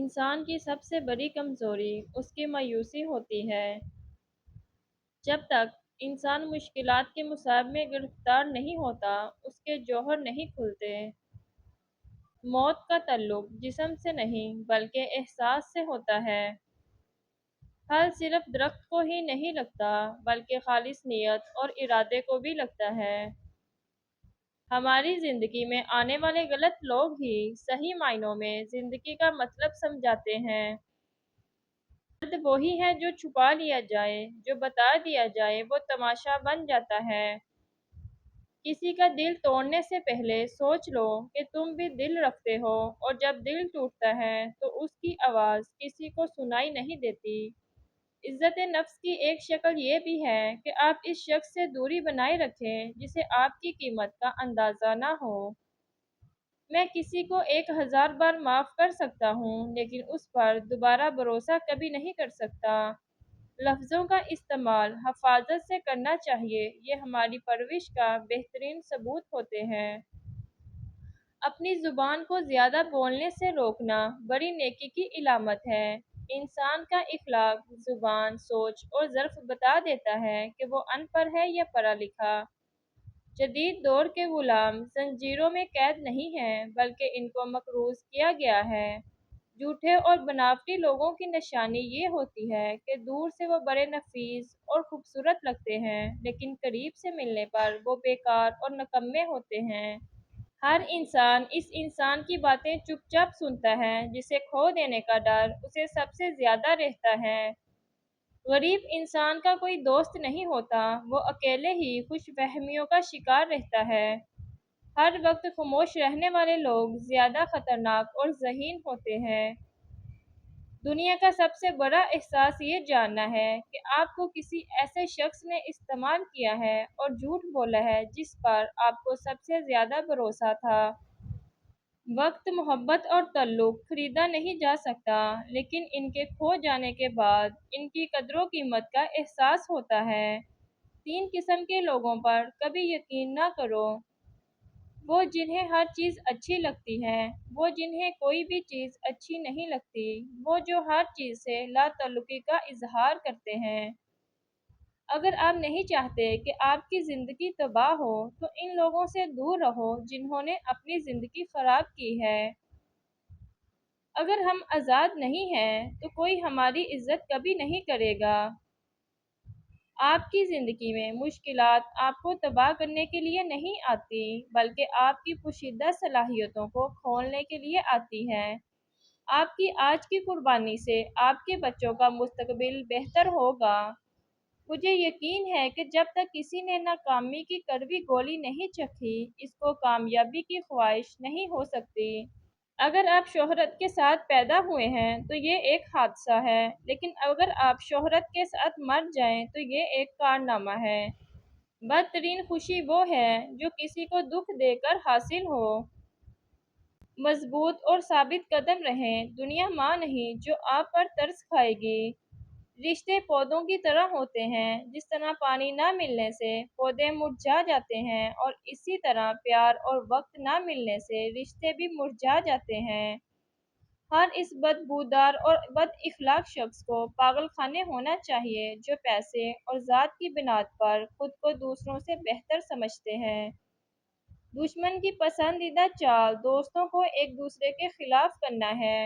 انسان کی سب سے بڑی کمزوری اس کی مایوسی ہوتی ہے۔ جب تک انسان مشکلات کے مصائب میں گرفتار نہیں ہوتا، اس کے جوہر نہیں کھلتے۔ موت کا تعلق جسم سے نہیں بلکہ احساس سے ہوتا ہے۔ پھل صرف درخت کو ہی نہیں لگتا بلکہ خالص نیت اور ارادے کو بھی لگتا ہے۔ ہماری زندگی میں آنے والے غلط لوگ ہی صحیح معنوں میں زندگی کا مطلب سمجھاتے ہیں۔ درد وہی ہے جو چھپا لیا جائے، جو بتا دیا جائے وہ تماشا بن جاتا ہے۔ کسی کا دل توڑنے سے پہلے سوچ لو کہ تم بھی دل رکھتے ہو، اور جب دل ٹوٹتا ہے تو اس کی آواز کسی کو سنائی نہیں دیتی۔ عزت نفس کی ایک شکل یہ بھی ہے کہ آپ اس شخص سے دوری بنائے رکھیں جسے آپ کی قیمت کا اندازہ نہ ہو۔ میں کسی کو 1000 بار معاف کر سکتا ہوں، لیکن اس پر دوبارہ بھروسہ کبھی نہیں کر سکتا۔ لفظوں کا استعمال حفاظت سے کرنا چاہیے، یہ ہماری پرورش کا بہترین ثبوت ہوتے ہیں۔ اپنی زبان کو زیادہ بولنے سے روکنا بڑی نیکی کی علامت ہے۔ انسان کا اخلاق زبان، سوچ اور ظرف بتا دیتا ہے کہ وہ ان پڑھ ہے یا پڑھا لکھا۔ جدید دور کے غلام زنجیروں میں قید نہیں ہیں بلکہ ان کو مقروض کیا گیا ہے۔ جھوٹے اور بناوٹی لوگوں کی نشانی یہ ہوتی ہے کہ دور سے وہ بڑے نفیس اور خوبصورت لگتے ہیں، لیکن قریب سے ملنے پر وہ بیکار اور نکمّے ہوتے ہیں۔ ہر انسان اس انسان کی باتیں چپ چاپ سنتا ہے جسے کھو دینے کا ڈر اسے سب سے زیادہ رہتا ہے۔ غریب انسان کا کوئی دوست نہیں ہوتا، وہ اکیلے ہی خوش فہمیوں کا شکار رہتا ہے۔ ہر وقت خاموش رہنے والے لوگ زیادہ خطرناک اور ذہین ہوتے ہیں۔ دنیا کا سب سے بڑا احساس یہ جاننا ہے کہ آپ کو کسی ایسے شخص نے استعمال کیا ہے اور جھوٹ بولا ہے جس پر آپ کو سب سے زیادہ بھروسہ تھا۔ وقت، محبت اور تعلق خریدا نہیں جا سکتا، لیکن ان کے کھو جانے کے بعد ان کی قدر و قیمت کا احساس ہوتا ہے۔ 3 قسم کے لوگوں پر کبھی یقین نہ کرو۔ وہ جنہیں ہر چیز اچھی لگتی ہے، وہ جنہیں کوئی بھی چیز اچھی نہیں لگتی، وہ جو ہر چیز سے لا تعلقی کا اظہار کرتے ہیں۔ اگر آپ نہیں چاہتے کہ آپ کی زندگی تباہ ہو تو ان لوگوں سے دور رہو جنہوں نے اپنی زندگی خراب کی ہے۔ اگر ہم آزاد نہیں ہیں تو کوئی ہماری عزت کبھی نہیں کرے گا۔ آپ کی زندگی میں مشکلات آپ کو تباہ کرنے کے لیے نہیں آتی بلکہ آپ کی پوشیدہ صلاحیتوں کو کھولنے کے لیے آتی ہیں۔ آپ کی آج کی قربانی سے آپ کے بچوں کا مستقبل بہتر ہوگا۔ مجھے یقین ہے کہ جب تک کسی نے ناکامی کی کڑوی گولی نہیں چکھی، اس کو کامیابی کی خواہش نہیں ہو سکتی۔ اگر آپ شہرت کے ساتھ پیدا ہوئے ہیں تو یہ ایک حادثہ ہے، لیکن اگر آپ شہرت کے ساتھ مر جائیں تو یہ ایک کارنامہ ہے۔ بدترین خوشی وہ ہے جو کسی کو دکھ دے کر حاصل ہو۔ مضبوط اور ثابت قدم رہیں، دنیا ماں نہیں جو آپ پر ترس کھائے گی۔ رشتے پودوں کی طرح ہوتے ہیں، جس طرح پانی نہ ملنے سے پودے مرجھا جاتے ہیں، اور اسی طرح پیار اور وقت نہ ملنے سے رشتے بھی مرجھا جاتے ہیں۔ ہر اس بدبودار اور بد اخلاق شخص کو پاگل خانے ہونا چاہیے جو پیسے اور ذات کی بنیاد پر خود کو دوسروں سے بہتر سمجھتے ہیں۔ دشمن کی پسندیدہ چال دوستوں کو ایک دوسرے کے خلاف کرنا ہے۔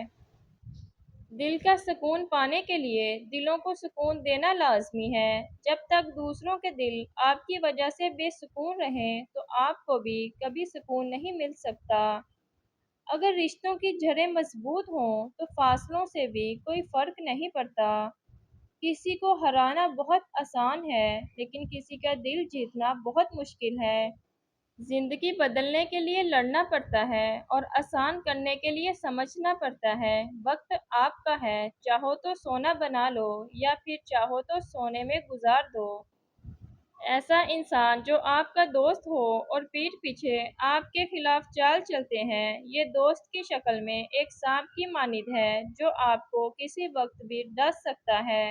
دل کا سکون پانے کے لیے دلوں کو سکون دینا لازمی ہے۔ جب تک دوسروں کے دل آپ کی وجہ سے بے سکون رہیں تو آپ کو بھی کبھی سکون نہیں مل سکتا۔ اگر رشتوں کی جڑیں مضبوط ہوں تو فاصلوں سے بھی کوئی فرق نہیں پڑتا۔ کسی کو ہرانا بہت آسان ہے، لیکن کسی کا دل جیتنا بہت مشکل ہے۔ زندگی بدلنے کے لیے لڑنا پڑتا ہے اور آسان کرنے کے لیے سمجھنا پڑتا ہے۔ وقت آپ کا ہے، چاہو تو سونا بنا لو یا پھر چاہو تو سونے میں گزار دو۔ ایسا انسان جو آپ کا دوست ہو اور پیٹھ پیچھے آپ کے خلاف چال چلتے ہیں، یہ دوست کی شکل میں ایک سانپ کی مانند ہے جو آپ کو کسی وقت بھی ڈس سکتا ہے۔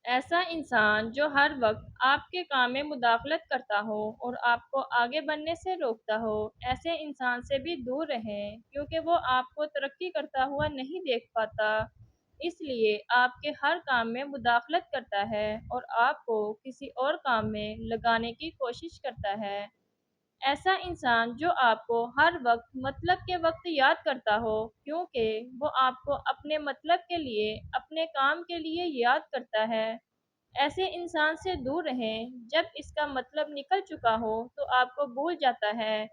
ایسا انسان جو ہر وقت آپ کے کام میں مداخلت کرتا ہو اور آپ کو آگے بڑھنے سے روکتا ہو، ایسے انسان سے بھی دور رہیں، کیونکہ وہ آپ کو ترقی کرتا ہوا نہیں دیکھ پاتا، اس لیے آپ کے ہر کام میں مداخلت کرتا ہے اور آپ کو کسی اور کام میں لگانے کی کوشش کرتا ہے۔ ایسا انسان جو آپ کو ہر وقت مطلب کے وقت یاد کرتا ہو، کیونکہ وہ آپ کو اپنے مطلب کے لیے، اپنے کام کے لیے یاد کرتا ہے، ایسے انسان سے دور رہیں۔ جب اس کا مطلب نکل چکا ہو تو آپ کو بھول جاتا ہے۔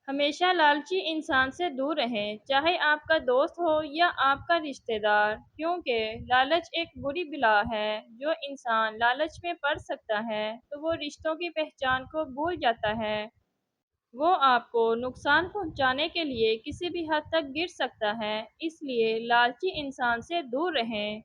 ہمیشہ لالچی انسان سے دور رہیں، چاہے آپ کا دوست ہو یا آپ کا رشتہ دار، کیونکہ لالچ ایک بری بلا ہے۔ جو انسان لالچ میں پڑ سکتا ہے تو وہ رشتوں کی پہچان کو بھول جاتا ہے۔ وہ آپ کو نقصان پہنچانے کے لیے کسی بھی حد تک گر سکتا ہے، اس لیے لالچی انسان سے دور رہیں۔